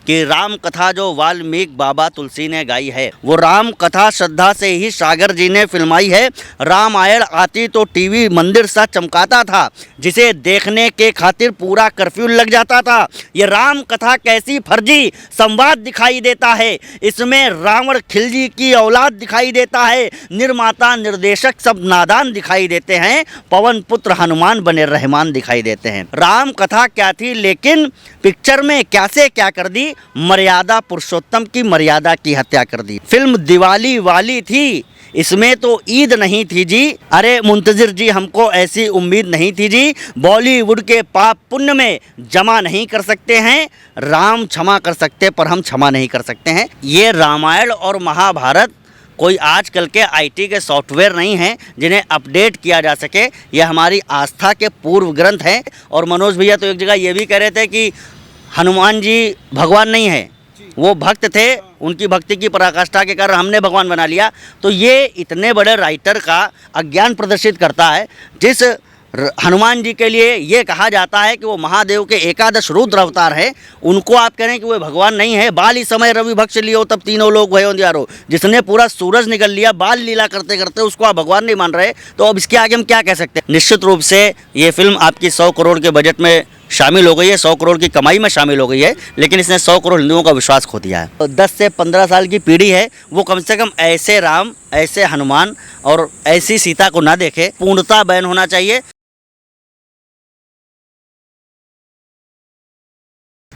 कि राम कथा जो वाल्मीकि बाबा तुलसी ने गाई है वो राम कथा श्रद्धा से ही सागर जी ने फिल्माई है। रामायण आती तो टीवी मंदिर सा चमकाता था, जिसे देखने के खातिर पूरा कर्फ्यू लग जाता था। ये राम कथा कैसी फर्जी संवाद दिखाई देता है, इसमें रावण खिलजी की औलाद दिखाई देता है, निर्माता निर्देशक सब नादान दिखाई देते हैं, पवन पुत्र हनुमान बने रहमान दिखाई देते हैं। राम कथा क्या थी, लेकिन पिक्चर में क्या से क्या कर दी, मर्यादा पुरुषोत्तम की मर्यादा की हत्या कर दी। फिल्म दिवाली वाली थी, इसमें तो ईद नहीं थी जी। अरे मुंतजिर जी, हमको ऐसी उम्मीद नहीं थी जी। बॉलीवुड के पाप पुण्य में जमा नहीं कर सकते हैं, राम क्षमा कर सकते पर हम क्षमा नहीं कर सकते हैं। ये रामायण और महाभारत कोई आजकल के आईटी के सॉफ्टवेयर नहीं हैं जिन्हें अपडेट किया जा सके। यह हमारी आस्था के पूर्व ग्रंथ हैं। और मनोज भैया तो एक जगह ये भी कह रहे थे कि हनुमान जी भगवान नहीं है, वो भक्त थे, उनकी भक्ति की पराकाष्ठा के कारण हमने भगवान बना लिया। तो ये इतने बड़े राइटर का अज्ञान प्रदर्शित करता है। जिस हनुमान जी के लिए ये कहा जाता है कि वो महादेव के एकादश रुद्र अवतार है, उनको आप कह रहे हैं कि वो भगवान नहीं है। बाल ही समय रवि भक्ष लियो तब तीनों लोग भयो अंधियारो, जिसने पूरा सूरज निकल लिया बाल लीला करते करते, उसको आप भगवान नहीं मान रहे। तो अब इसके आगे हम क्या कह सकते हैं। निश्चित रूप से ये फिल्म आपकी 100 करोड़ के बजट में शामिल हो गई है, 100 करोड़ की कमाई में शामिल हो गई है, लेकिन इसने 100 करोड़ हिंदुओं का विश्वास खो दिया है। 10 से 15 साल की पीढ़ी है, वो कम से कम ऐसे राम, ऐसे हनुमान और ऐसी सीता को ना देखे। पूर्णता बैन होना चाहिए।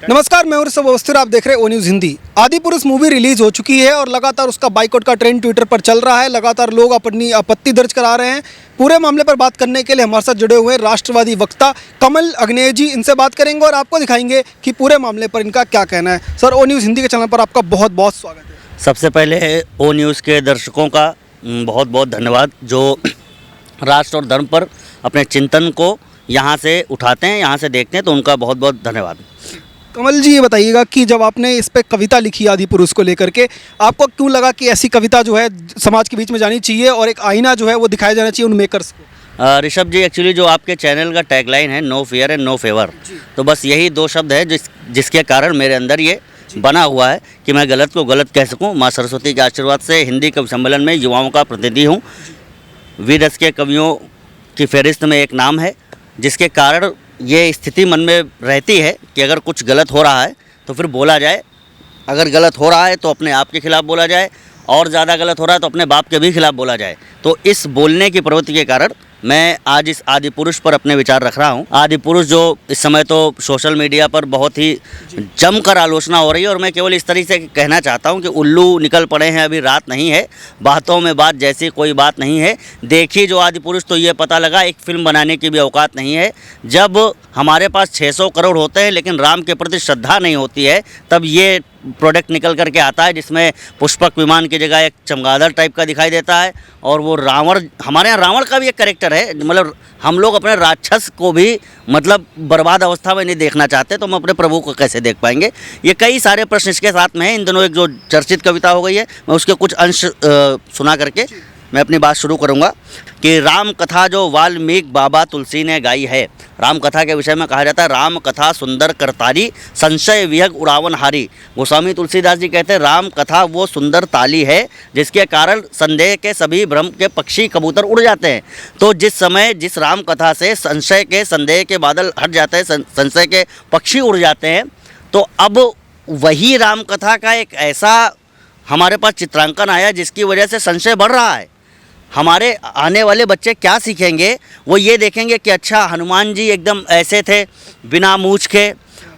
नमस्कार, मैं ऋषभ अवस्थी, आप देख रहे हैं ओ न्यूज़ हिंदी। आदि पुरुष मूवी रिलीज हो चुकी है और लगातार उसका बाइकआउट का ट्रेंड ट्विटर पर चल रहा है। लगातार लोग अपनी आपत्ति दर्ज करा रहे हैं। पूरे मामले पर बात करने के लिए हमारे साथ जुड़े हुए राष्ट्रवादी वक्ता कमल अग्नेय जी, इनसे बात करेंगे और आपको दिखाएंगे कि पूरे मामले पर इनका क्या कहना है। सर, ओ न्यूज़ हिंदी के चैनल पर आपका बहुत बहुत स्वागत है। सबसे पहले ओ न्यूज़ के दर्शकों का बहुत बहुत धन्यवाद, जो राष्ट्र और धर्म पर अपने चिंतन को यहाँ से उठाते हैं, यहाँ से देखते हैं, तो उनका बहुत बहुत धन्यवाद। कमल जी, ये बताइएगा कि जब आपने इस पे कविता लिखी आदि पुरुष को लेकर के, आपको क्यों लगा कि ऐसी कविता जो है समाज के बीच में जानी चाहिए और एक आईना जो है वो दिखाया जाना चाहिए उन मेकर्स को? ऋषभ जी, एक्चुअली जो आपके चैनल का टैगलाइन है, no fear and no favour, तो बस यही 2 शब्द है जिसके कारण मेरे अंदर ये बना हुआ है कि मैं गलत को गलत कह सकूं। माँ सरस्वती के आशीर्वाद से हिंदी कवि सम्मेलन में युवाओं का प्रतिनिधि हूँ। वीरस के कवियों की फहरिस्त में एक नाम है, जिसके कारण ये स्थिति मन में रहती है कि अगर कुछ गलत हो रहा है तो फिर बोला जाए। अगर गलत हो रहा है तो अपने आप के खिलाफ़ बोला जाए, और ज़्यादा गलत हो रहा है तो अपने बाप के भी खिलाफ़ बोला जाए। तो इस बोलने की प्रवृत्ति के कारण मैं आज इस आदि पुरुष पर अपने विचार रख रहा हूँ। आदि पुरुष जो इस समय तो सोशल मीडिया पर बहुत ही जमकर आलोचना हो रही है, और मैं केवल इस तरीके से कहना चाहता हूँ कि उल्लू निकल पड़े हैं, अभी रात नहीं है, बातों में बात जैसी कोई बात नहीं है। देखिए जो आदि पुरुष, तो ये पता लगा एक फिल्म बनाने की भी औकात नहीं है। जब हमारे पास 600 करोड़ होते हैं लेकिन राम के प्रति श्रद्धा नहीं होती है, तब ये प्रोडक्ट निकल करके आता है, जिसमें पुष्पक विमान की जगह एक चमगादड़ टाइप का दिखाई देता है। और वो रावण, हमारे यहाँ रावण का भी एक कैरेक्टर है, मतलब हम लोग अपने राक्षस को भी मतलब बर्बाद अवस्था में नहीं देखना चाहते, तो हम अपने प्रभु को कैसे देख पाएंगे। ये कई सारे प्रश्न इसके साथ में हैं। इन दिनों एक जो चर्चित कविता हो गई है, मैं उसके कुछ अंश सुना करके मैं अपनी बात शुरू करूंगा कि राम कथा जो वाल्मीकि बाबा तुलसी ने गाई है। राम कथा के विषय में कहा जाता है, राम कथा सुंदर करतारी, संशय विहग उड़ावन हारी। गोस्वामी तुलसीदास जी कहते हैं राम कथा वो सुंदर ताली है जिसके कारण संदेह के सभी भ्रम के पक्षी कबूतर उड़ जाते हैं। तो जिस समय जिस राम कथा से संशय के संदेह के बादल हट जाते हैं, संशय के पक्षी उड़ जाते हैं, तो अब वही राम कथा का एक ऐसा हमारे पास चित्रांकन आया जिसकी वजह से संशय बढ़ रहा है। हमारे आने वाले बच्चे क्या सीखेंगे, वो ये देखेंगे कि अच्छा हनुमान जी एकदम ऐसे थे बिना मूछ के,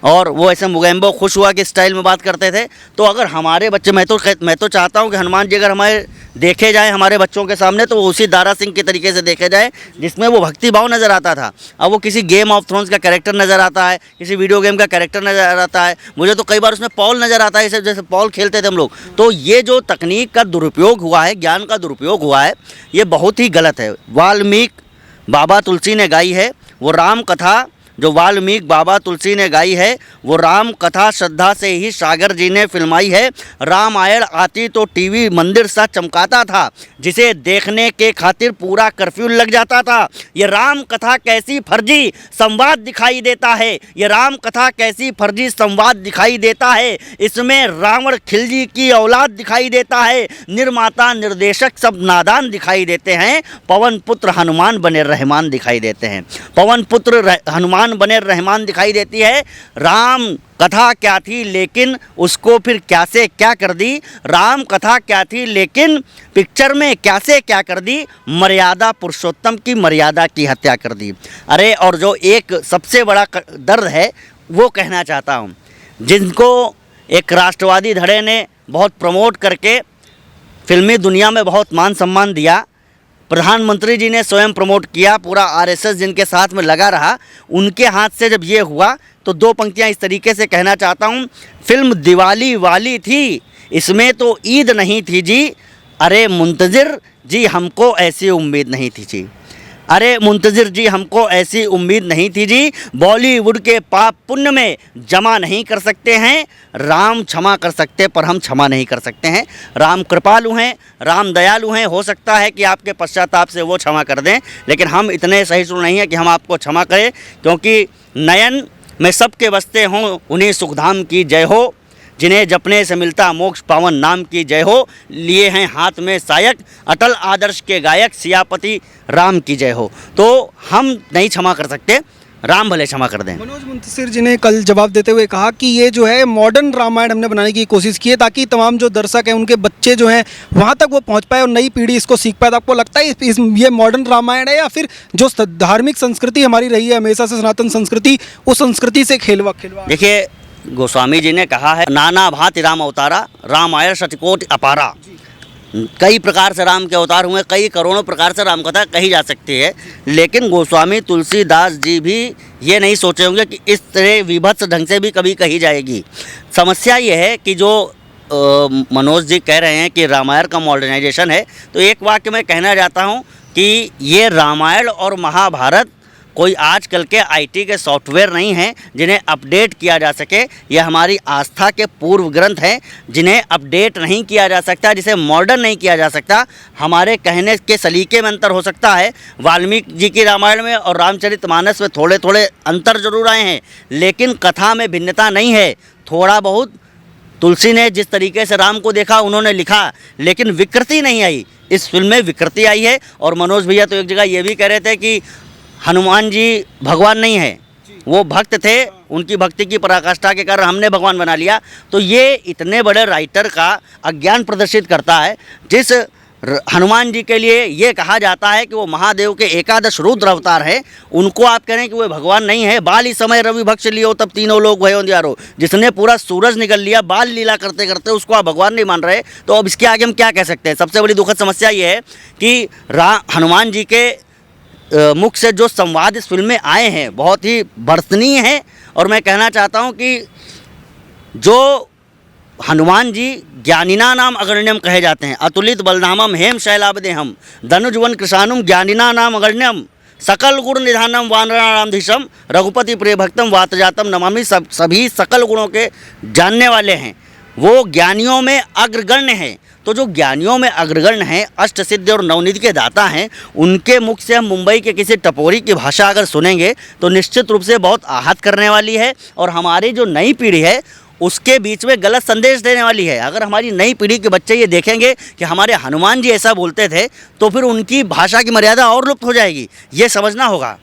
और वो ऐसे मुगैम्बो खुश हुआ कि स्टाइल में बात करते थे। तो अगर हमारे बच्चे, मैं तो चाहता हूँ कि हनुमान जी अगर हमारे देखे जाए हमारे बच्चों के सामने, तो वो उसी दारा सिंह के तरीके से देखे जाए जिसमें वो भक्ति भाव नज़र आता था। अब वो किसी गेम ऑफ थ्रोन्स का कैरेक्टर नज़र आता है, किसी वीडियो गेम का कैरेक्टर नज़र आता है। मुझे तो कई बार उसमें पॉल नज़र आता है, जैसे पॉल खेलते थे हम लोग। तो ये जो तकनीक का दुरुपयोग हुआ है, ज्ञान का दुरुपयोग हुआ है, ये बहुत ही गलत है। वाल्मीकि बाबा तुलसी ने गाई है वो राम कथा, जो वाल्मीकि बाबा तुलसी ने गाई है, वो राम कथा श्रद्धा से ही सागर जी ने फिल्माई है। रामायण आती तो टीवी मंदिर सा चमकाता था, जिसे देखने के खातिर पूरा कर्फ्यू लग जाता था। ये राम कथा कैसी फर्जी संवाद दिखाई देता है, ये राम कथा कैसी फर्जी संवाद दिखाई देता है। इसमें रावण खिलजी की औलाद दिखाई देता है, निर्माता निर्देशक सब नादान दिखाई देते हैं। पवन पुत्र हनुमान बने रहमान दिखाई देते हैं, पवन पुत्र हनुमान बने रहमान दिखाई देती है। राम कथा क्या थी लेकिन उसको फिर क्या से क्या कर दी, राम कथा क्या थी लेकिन पिक्चर में क्या से क्या कर दी, मर्यादा पुरुषोत्तम की मर्यादा की हत्या कर दी। अरे और जो एक सबसे बड़ा दर्द है वो कहना चाहता हूँ, जिनको एक राष्ट्रवादी धड़े ने बहुत प्रमोट करके फिल्मी दुनिया में बहुत मान सम्मान दिया, प्रधानमंत्री जी ने स्वयं प्रमोट किया, पूरा आरएसएस जिनके साथ में लगा रहा, उनके हाथ से जब ये हुआ तो दो पंक्तियां इस तरीके से कहना चाहता हूँ। फिल्म दिवाली वाली थी, इसमें तो ईद नहीं थी जी, अरे मुंतज़िर जी हमको ऐसी उम्मीद नहीं थी जी, अरे मुंतज़िर जी हमको ऐसी उम्मीद नहीं थी जी। बॉलीवुड के पाप पुण्य में जमा नहीं कर सकते हैं, राम क्षमा कर सकते पर हम क्षमा नहीं कर सकते हैं। राम कृपालु हैं, राम दयालु हैं, हो सकता है कि आपके पश्चाताप से वो क्षमा कर दें, लेकिन हम इतने सहिष्णु नहीं हैं कि हम आपको क्षमा करें, क्योंकि नयन में सबके बसते हों उन्हीं सुखधाम की जय हो, जिन्हें जपने से मिलता मोक्ष पावन नाम की जय हो। लिए हैं हाथ में सायक, अटल आदर्श के गायक सियापति राम की जय हो। तो हम नहीं क्षमा कर सकते, राम भले क्षमा कर दें। मनोज मुंतशिर जी ने कल जवाब देते हुए कहा कि ये जो है मॉडर्न रामायण हमने बनाने की कोशिश की है, ताकि तमाम जो दर्शक हैं उनके बच्चे जो हैं वहाँ तक वो पहुँच पाए और नई पीढ़ी इसको सीख पाए। तो आपको लगता है ये मॉडर्न रामायण है या फिर जो धार्मिक संस्कृति हमारी रही है हमेशा से, सनातन संस्कृति, उस संस्कृति से खेलवा? देखिए, गोस्वामी जी ने कहा है, नाना भांति राम अवतारा, रामायण शतकोटि अपारा। कई प्रकार से राम के अवतार हुए, कई करोड़ों प्रकार से राम कथा कही जा सकती है, लेकिन गोस्वामी तुलसीदास जी भी ये नहीं सोचे होंगे कि इस तरह विभत्स ढंग से भी कभी कही जाएगी। समस्या ये है कि जो मनोज जी कह रहे हैं कि रामायण का मॉडर्नाइजेशन है, तो एक वाक्य में कहना चाहता हूँ कि ये रामायण और महाभारत कोई आजकल के आईटी के सॉफ्टवेयर नहीं हैं जिन्हें अपडेट किया जा सके। यह हमारी आस्था के पूर्व ग्रंथ हैं जिन्हें अपडेट नहीं किया जा सकता, जिसे मॉडर्न नहीं किया जा सकता। हमारे कहने के सलीके में अंतर हो सकता है, वाल्मीकि जी की रामायण में और रामचरितमानस में थोड़े थोड़े अंतर जरूर आए हैं, लेकिन कथा में भिन्नता नहीं है। थोड़ा बहुत तुलसी ने जिस तरीके से राम को देखा उन्होंने लिखा, लेकिन विकृति नहीं आई। इस फिल्म में विकृति आई है। और मनोज भैया तो एक जगह ये भी कह रहे थे कि हनुमान जी भगवान नहीं है, वो भक्त थे, उनकी भक्ति की पराकाष्ठा के कारण हमने भगवान बना लिया। तो ये इतने बड़े राइटर का अज्ञान प्रदर्शित करता है। जिस हनुमान जी के लिए ये कहा जाता है कि वो महादेव के एकादश रुद्र अवतार हैं, उनको आप कह रहे हैं कि वो भगवान नहीं है। बाल ही समय रवि भक्ष लियो तब तीनों लोग भयो अंधियारो, जिसने पूरा सूरज निकल लिया बाल लीला करते करते, उसको आप भगवान नहीं मान रहे। तो अब इसके आगे हम क्या कह सकते हैं? सबसे बड़ी दुखद समस्या ये है कि हनुमान जी के मुख से जो संवाद इस फिल्म में आए हैं बहुत ही भर्त्सनीय हैं। और मैं कहना चाहता हूं कि जो हनुमान जी ज्ञानिना नाम अगण्यम कहे जाते हैं, अतुलित बलधामम हेम शैलाबदेहम धनुजवन कृषानुम ज्ञानिना नाम अगण्यम सकल गुण निधानम वानरारामधीशम रघुपति प्रिय भक्तम वातजातम नमामि। सभी सकल गुणों के जानने वाले हैं, वो ज्ञानियों में अग्रगण्य हैं। तो जो ज्ञानियों में अग्रगण्य हैं, अष्ट सिद्धि और नवनिधि के दाता हैं, उनके मुख से हम मुंबई के किसी टपोरी की भाषा अगर सुनेंगे तो निश्चित रूप से बहुत आहत करने वाली है और हमारी जो नई पीढ़ी है उसके बीच में गलत संदेश देने वाली है। अगर हमारी नई पीढ़ी के बच्चे ये देखेंगे कि हमारे हनुमान जी ऐसा बोलते थे, तो फिर उनकी भाषा की मर्यादा और लुप्त हो जाएगी, ये समझना होगा।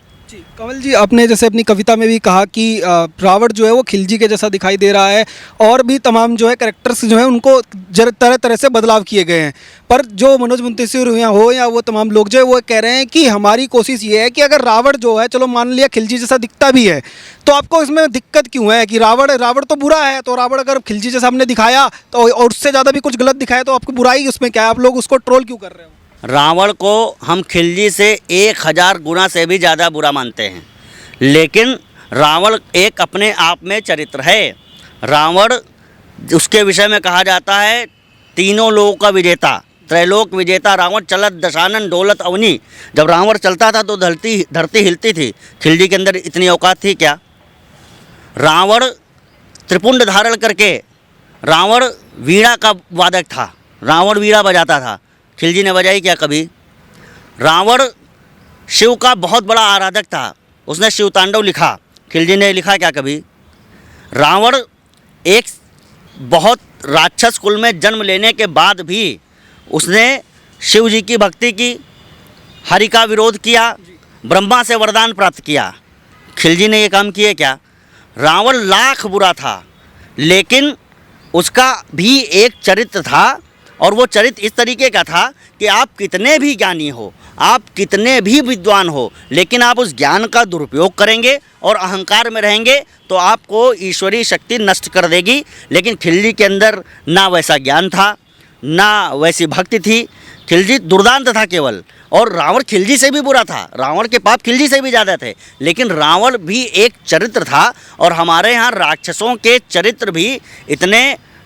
कमल जी, आपने जैसे अपनी कविता में भी कहा कि रावण जो है वो खिलजी के जैसा दिखाई दे रहा है और भी तमाम जो है कैरेक्टर्स जो है उनको तरह तरह से बदलाव किए गए हैं। पर जो मनोज मुंतशिर हो या वो तमाम लोग जो है वो कह रहे हैं कि हमारी कोशिश ये है कि अगर रावण जो है, चलो मान लिया खिलजी जैसा दिखता भी है, तो आपको इसमें दिक्कत क्यों है कि रावण तो बुरा है, तो रावण अगर खिलजी जैसा हमने दिखाया तो और उससे ज़्यादा भी कुछ गलत दिखाया तो आपको बुराई उसमें क्या है? आप लोग उसको ट्रोल क्यों कर रहे हो? रावण को हम खिलजी से 1000 गुना से भी ज़्यादा बुरा मानते हैं, लेकिन रावण एक अपने आप में चरित्र है। रावण उसके विषय में कहा जाता है तीनों लोगों का विजेता, त्रैलोक विजेता रावण चलत दशानन डोलत अवनी। जब रावण चलता था तो धरती हिलती थी। खिलजी के अंदर इतनी औकात थी क्या? रावण त्रिपुंड धारण करके, रावण वीणा का वादक था, रावण वीणा बजाता था, खिलजी ने बजाई क्या कभी? रावण शिव का बहुत बड़ा आराधक था, उसने शिव तांडव लिखा, खिलजी ने लिखा क्या कभी? रावण एक बहुत राक्षस कुल में जन्म लेने के बाद भी उसने शिव जी की भक्ति की, हरि का विरोध किया, ब्रह्मा से वरदान प्राप्त किया। खिलजी ने ये काम किए क्या? रावण लाख बुरा था, लेकिन उसका भी एक चरित्र था, और वो चरित्र इस तरीके का था कि आप कितने भी ज्ञानी हो, आप कितने भी विद्वान हो, लेकिन आप उस ज्ञान का दुरुपयोग करेंगे और अहंकार में रहेंगे तो आपको ईश्वरीय शक्ति नष्ट कर देगी। लेकिन खिलजी के अंदर ना वैसा ज्ञान था, ना वैसी भक्ति थी। खिलजी दुर्दांत था केवल, और रावण खिलजी से भी बुरा था, रावण के पाप खिलजी से भी ज़्यादा थे, लेकिन रावण भी एक चरित्र था। और हमारे यहाँ राक्षसों के चरित्र भी इतने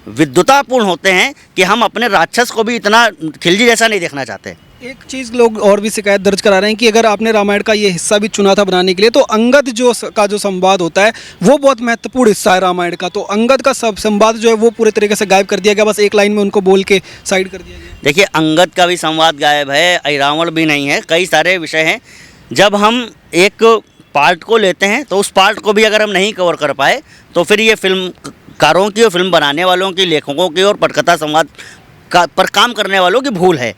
विद्वतापूर्ण होते हैं कि हम अपने राक्षस को भी इतना खिलजी जैसा नहीं देखना चाहते। एक चीज़ लोग और भी शिकायत दर्ज करा रहे हैं कि अगर आपने रामायण का ये हिस्सा भी चुना था बनाने के लिए, तो अंगद जो संवाद होता है वो बहुत महत्वपूर्ण हिस्सा है रामायण का, तो अंगद का सब संवाद जो है वो पूरे तरीके से गायब कर दिया गया, बस एक लाइन में उनको बोल के साइड कर दिया गया। देखिए, अंगद का भी संवाद गायब है, रावण भी नहीं है, कई सारे विषय हैं। जब हम एक पार्ट को लेते हैं तो उस पार्ट को भी अगर हम नहीं कवर कर पाए तो फिर ये फिल्मकारों की और फिल्म बनाने वालों की, लेखकों की और पटकथा संवाद पर काम करने वालों की भूल है।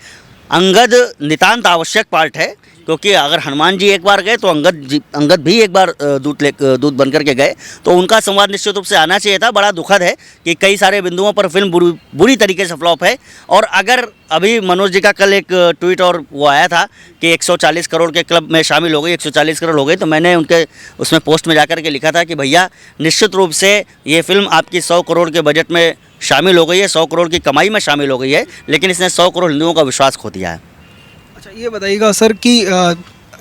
अंगद नितांत आवश्यक पार्ट है, क्योंकि अगर हनुमान जी एक बार गए तो अंगद भी एक बार दूत बन करके गए, तो उनका संवाद निश्चित रूप से आना चाहिए था। बड़ा दुखद है कि कई सारे बिंदुओं पर फिल्म बुरी तरीके से फ्लॉप है। और अगर अभी मनोज जी का कल एक ट्वीट और वो आया था कि 140 करोड़ के क्लब में शामिल हो गई, 140 करोड़ हो गई, तो मैंने उनके उसमें पोस्ट में जाकर के लिखा था कि भैया निश्चित रूप से ये फिल्म आपकी 100 करोड़ के बजट में शामिल हो गई है, 100 करोड़ की कमाई में शामिल हो गई है, लेकिन इसने 100 करोड़ हिंदुओं का विश्वास खो दिया है। अच्छा, ये बताइएगा सर कि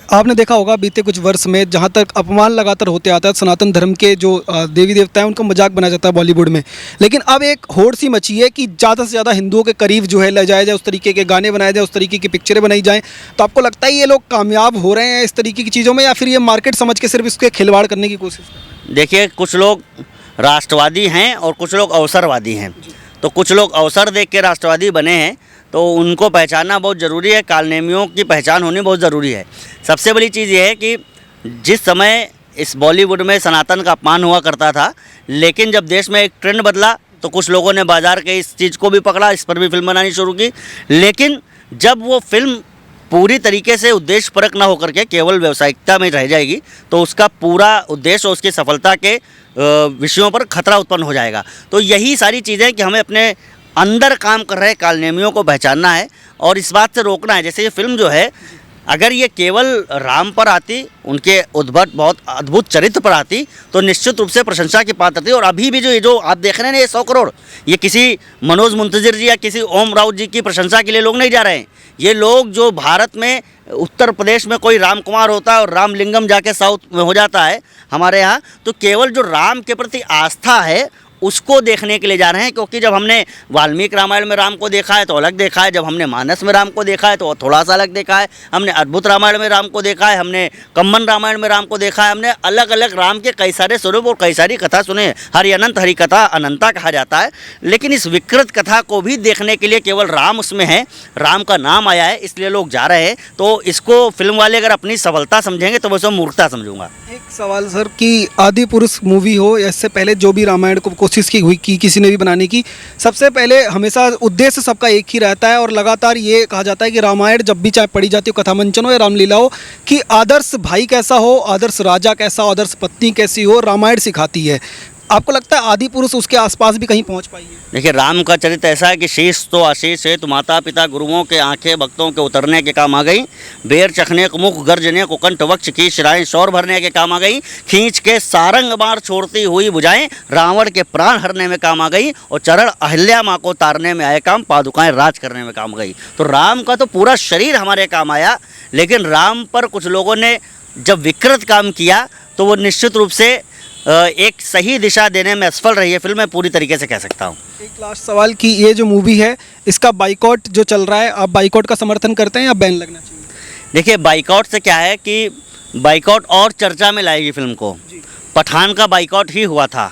आपने देखा होगा बीते कुछ वर्ष में जहाँ तक अपमान लगातार होते आता है, सनातन धर्म के जो देवी देवता हैं उनका मजाक बनाया जाता है बॉलीवुड में, लेकिन अब एक होड़ सी मची है कि ज़्यादा से ज़्यादा हिंदुओं के करीब जो है ले जाया जाए, उस तरीके के गाने बनाए जाए, उस तरीके की पिक्चरें बनाई जाएँ। तो आपको लगता है ये लोग कामयाब हो रहे हैं इस तरीके की चीज़ों में, या फिर ये मार्केट समझ के सिर्फ इसके खिलवाड़ करने की कोशिश कर रहे हैं? देखिए, कुछ लोग राष्ट्रवादी हैं और कुछ लोग अवसरवादी हैं। तो कुछ लोग अवसर देख के राष्ट्रवादी बने हैं, तो उनको पहचानना बहुत ज़रूरी है, कालनेमियों की पहचान होनी बहुत ज़रूरी है। सबसे बड़ी चीज़ ये है कि जिस समय इस बॉलीवुड में सनातन का अपमान हुआ करता था, लेकिन जब देश में एक ट्रेंड बदला तो कुछ लोगों ने बाजार के इस चीज़ को भी पकड़ा, इस पर भी फिल्म बनानी शुरू की। लेकिन जब वो फिल्म पूरी तरीके से उद्देश्यपरक ना होकर के केवल व्यावसायिकता में रह जाएगी, तो उसका पूरा उद्देश्य और उसकी सफलता के विषयों पर खतरा उत्पन्न हो जाएगा। तो यही सारी चीज़ें कि हमें अपने अंदर काम कर रहे कालनेमियों को पहचानना है और इस बात से रोकना है। जैसे ये फिल्म जो है, अगर ये केवल राम पर आती, उनके उद्भट बहुत अद्भुत चरित्र पर आती, तो निश्चित रूप से प्रशंसा की पात्र थी। और अभी भी जो आप देख रहे हैं ये 100 करोड़, ये किसी मनोज मुंतजिर जी या किसी ओम राउत जी की प्रशंसा के लिए लोग नहीं जा रहे हैं। ये लोग जो भारत में उत्तर प्रदेश में कोई राम कुमार होता है और रामलिंगम जाके साउथ में हो जाता है हमारे यहाँ, तो केवल जो राम के प्रति आस्था है उसको देखने के लिए जा रहे हैं। क्योंकि जब हमने वाल्मीकि रामायण में राम को देखा है तो अलग देखा है, जब हमने मानस में राम को देखा है तो थोड़ा सा अलग देखा है, हमने अद्भुत रामायण में राम को देखा है, हमने कम्मन रामायण में राम को देखा है, हमने अलग अलग राम के कई सारे स्वरूप और कई सारी कथा सुने। हरि अनंत हरि कथा अनंता कहा जाता है। लेकिन इस विकृत कथा को भी देखने के लिए केवल राम उसमें है, राम का नाम आया है, इसलिए लोग जा रहे हैं। तो इसको फिल्म वाले अगर अपनी सफलता समझेंगे तो मैं उसको मूर्खता समझूंगा। एक सवाल सर कि आदि पुरुष मूवी हो या इससे पहले जो भी रामायण को कोशिश की हुई कि किसी ने भी बनाने की, सबसे पहले हमेशा उद्देश्य सबका एक ही रहता है और लगातार ये कहा जाता है कि रामायण जब भी चाहे पढ़ी जाती हो, कथा मंचन हो या रामलीला हो, कि आदर्श भाई कैसा हो, आदर्श राजा कैसा हो, आदर्श पत्नी कैसी हो, रामायण सिखाती है। आपको लगता है आदि पुरुष उसके आसपास भी कहीं पहुंच पाई है? देखिए, राम का चरित्र ऐसा है कि शीश तो आशीष है, तो माता पिता गुरुओं के आंखें भक्तों के उतरने के काम आ गई, बेर चखने को मुख गर्जने को कंठ वक्ष की शिराएं शौर भरने के काम आ गई, खींच के सारंग बार छोड़ती हुई बुझाएं रावण के प्राण हरने में काम आ गई, और चरण अहिल्या माँ को तारने में आए काम, पादुकाएं राज करने में काम गई। तो राम का तो पूरा शरीर हमारे काम आया। लेकिन राम पर कुछ लोगों ने जब विकृत काम किया तो वो निश्चित रूप से एक सही दिशा देने में असफल रही है फिल्म, मैं पूरी तरीके से कह सकता हूँ। एक लास्ट सवाल कि ये जो मूवी है इसका बाइकॉट जो चल रहा है, आप बाइकॉट का समर्थन करते हैं या बैन लगना चाहिए? देखिए, बाइकआउट से क्या है कि बाइकआउट और चर्चा में लाएगी फिल्म को। पठान का बाइकआउट ही हुआ था,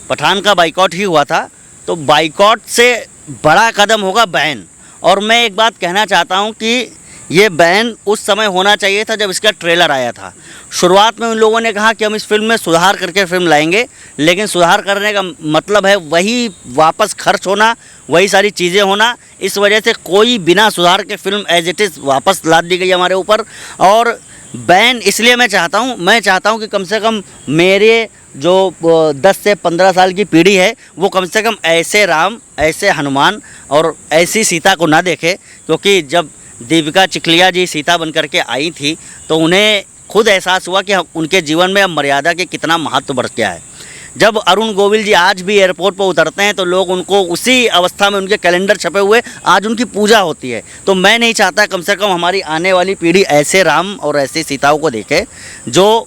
पठान का बाइकआउट ही हुआ था, तो बाइकआउट से बड़ा कदम होगा बैन। और मैं एक बात कहना चाहता हूँ कि ये बैन उस समय होना चाहिए था जब इसका ट्रेलर आया था। शुरुआत में उन लोगों ने कहा कि हम इस फिल्म में सुधार करके फिल्म लाएंगे, लेकिन सुधार करने का मतलब है वही वापस खर्च होना, वही सारी चीज़ें होना। इस वजह से कोई बिना सुधार के फिल्म एज इट इज़ वापस लाद दी गई हमारे ऊपर। और बैन इसलिए मैं चाहता हूँ कि कम से कम मेरे जो 10 से 15 साल की पीढ़ी है वो कम से कम ऐसे राम, ऐसे हनुमान और ऐसी सीता को ना देखे, क्योंकि जब दीपिका चिखलिया जी सीता बन करके आई थी तो उन्हें खुद एहसास हुआ कि उनके जीवन में अब मर्यादा के कितना महत्व बढ़ गया है। जब अरुण गोविल जी आज भी एयरपोर्ट पर उतरते हैं तो लोग उनको उसी अवस्था में, उनके कैलेंडर छपे हुए, आज उनकी पूजा होती है। तो मैं नहीं चाहता कम से कम हमारी आने वाली पीढ़ी ऐसे राम और ऐसी सीताओं को देखे जो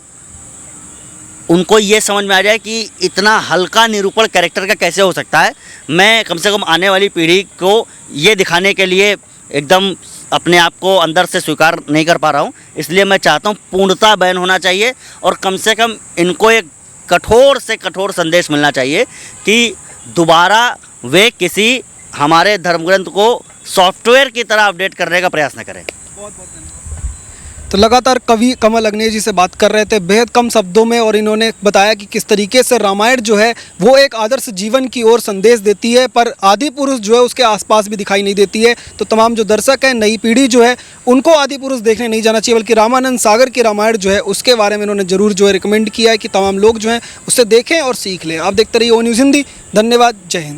उनको ये समझ में आ जाए कि इतना हल्का निरूपण कैरेक्टर का कैसे हो सकता है। मैं कम से कम आने वाली पीढ़ी को ये दिखाने के लिए एकदम अपने आप को अंदर से स्वीकार नहीं कर पा रहा हूँ। इसलिए मैं चाहता हूँ पूर्णतः बैन होना चाहिए और कम से कम इनको एक कठोर से कठोर संदेश मिलना चाहिए कि दोबारा वे किसी हमारे धर्मग्रंथ को सॉफ्टवेयर की तरह अपडेट करने का प्रयास न करें। बहुत बहुत धन्यवाद। तो लगातार कवि कमल अग्नेय जी से बात कर रहे थे बेहद कम शब्दों में, और इन्होंने बताया कि किस तरीके से रामायण जो है वो एक आदर्श जीवन की ओर संदेश देती है, पर आदि पुरुष जो है उसके आसपास भी दिखाई नहीं देती है। तो तमाम जो दर्शक हैं, नई पीढ़ी जो है, उनको आदि पुरुष देखने नहीं जाना चाहिए, बल्कि रामानंद सागर की रामायण जो है उसके बारे में इन्होंने ज़रूर जो है रिकमेंड किया है कि तमाम लोग जो हैं उससे देखें और सीख लें। आप देखते रहिए ओ न्यूज़ हिंदी। धन्यवाद। जय हिंद।